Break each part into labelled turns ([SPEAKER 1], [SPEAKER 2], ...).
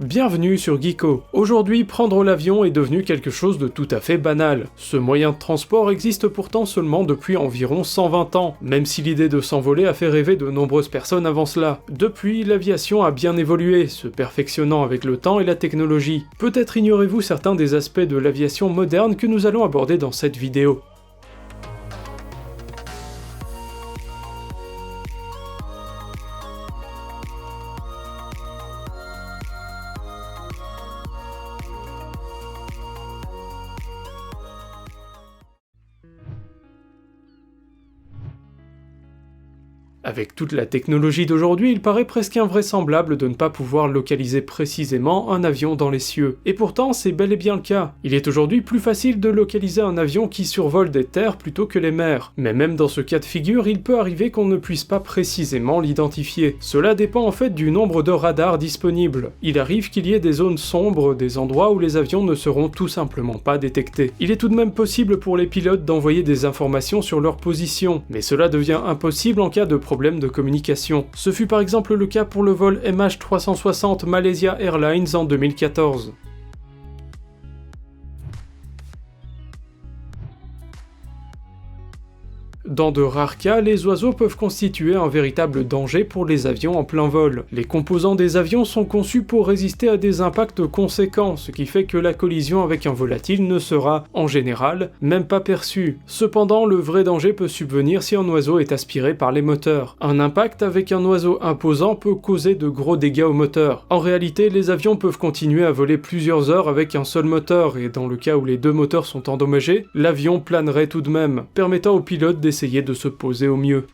[SPEAKER 1] Bienvenue sur Geeko. Aujourd'hui, prendre l'avion est devenu quelque chose de tout à fait banal. Ce moyen de transport existe pourtant seulement depuis environ 120 ans, même si l'idée de s'envoler a fait rêver de nombreuses personnes avant cela. Depuis, l'aviation a bien évolué, se perfectionnant avec le temps et la technologie. Peut-être ignorez-vous certains des aspects de l'aviation moderne que nous allons aborder dans cette vidéo. Avec toute la technologie d'aujourd'hui, il paraît presque invraisemblable de ne pas pouvoir localiser précisément un avion dans les cieux. Et pourtant, c'est bel et bien le cas. Il est aujourd'hui plus facile de localiser un avion qui survole des terres plutôt que les mers. Mais même dans ce cas de figure, il peut arriver qu'on ne puisse pas précisément l'identifier. Cela dépend en fait du nombre de radars disponibles. Il arrive qu'il y ait des zones sombres, des endroits où les avions ne seront tout simplement pas détectés. Il est tout de même possible pour les pilotes d'envoyer des informations sur leur position, mais cela devient impossible en cas de problème de communication. Ce fut par exemple le cas pour le vol MH360 Malaysia Airlines en 2014. Dans de rares cas, les oiseaux peuvent constituer un véritable danger pour les avions en plein vol. Les composants des avions sont conçus pour résister à des impacts conséquents, ce qui fait que la collision avec un volatile ne sera, en général, même pas perçue. Cependant, le vrai danger peut subvenir si un oiseau est aspiré par les moteurs. Un impact avec un oiseau imposant peut causer de gros dégâts au moteur. En réalité, les avions peuvent continuer à voler plusieurs heures avec un seul moteur, et dans le cas où les deux moteurs sont endommagés, l'avion planerait tout de même, permettant aux pilotes d'essayer de se poser au mieux.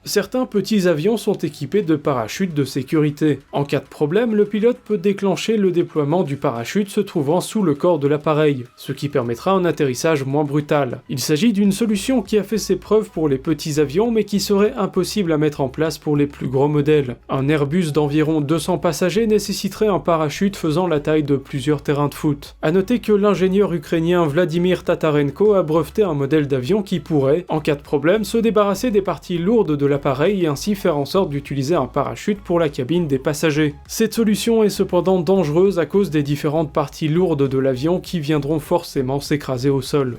[SPEAKER 1] Certains petits avions sont équipés de parachutes de sécurité. En cas de problème, le pilote peut déclencher le déploiement du parachute se trouvant sous le corps de l'appareil, ce qui permettra un atterrissage moins brutal. Il s'agit d'une solution qui a fait ses preuves pour les petits avions mais qui serait impossible à mettre en place pour les plus gros modèles. Un Airbus d'environ 200 passagers nécessiterait un parachute faisant la taille de plusieurs terrains de foot. A noter que l'ingénieur ukrainien Vladimir Tatarenko a breveté un modèle d'avion qui pourrait, en cas de problème, se débarrasser des parties lourdes de l'appareil et ainsi faire en sorte d'utiliser un parachute pour la cabine des passagers. Cette solution est cependant dangereuse à cause des différentes parties lourdes de l'avion qui viendront forcément s'écraser au sol.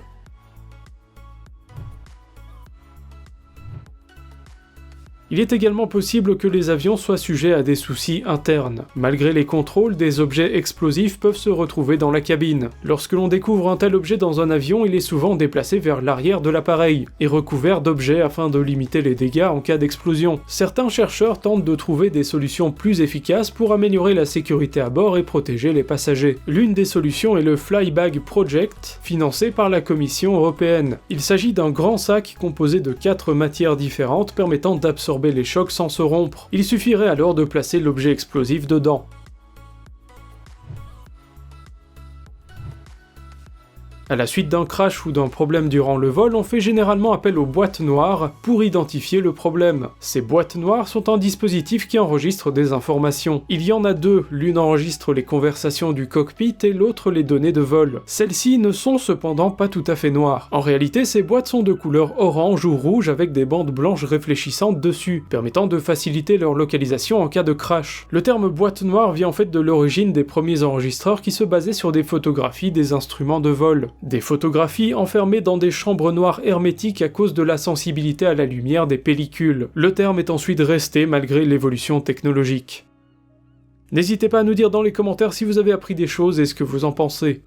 [SPEAKER 1] Il est également possible que les avions soient sujets à des soucis internes. Malgré les contrôles, des objets explosifs peuvent se retrouver dans la cabine. Lorsque l'on découvre un tel objet dans un avion, il est souvent déplacé vers l'arrière de l'appareil, et recouvert d'objets afin de limiter les dégâts en cas d'explosion. Certains chercheurs tentent de trouver des solutions plus efficaces pour améliorer la sécurité à bord et protéger les passagers. L'une des solutions est le Flybag Project, financé par la Commission européenne. Il s'agit d'un grand sac composé de 4 matières différentes permettant d'absorber les chocs sans se rompre. Il suffirait alors de placer l'objet explosif dedans. À la suite d'un crash ou d'un problème durant le vol, on fait généralement appel aux boîtes noires pour identifier le problème. Ces boîtes noires sont un dispositif qui enregistre des informations. Il y en a deux, l'une enregistre les conversations du cockpit et l'autre les données de vol. Celles-ci ne sont cependant pas tout à fait noires. En réalité, ces boîtes sont de couleur orange ou rouge avec des bandes blanches réfléchissantes dessus, permettant de faciliter leur localisation en cas de crash. Le terme boîte noire vient en fait de l'origine des premiers enregistreurs qui se basaient sur des photographies des instruments de vol. Des photographies enfermées dans des chambres noires hermétiques à cause de la sensibilité à la lumière des pellicules. Le terme est ensuite resté malgré l'évolution technologique. N'hésitez pas à nous dire dans les commentaires si vous avez appris des choses et ce que vous en pensez.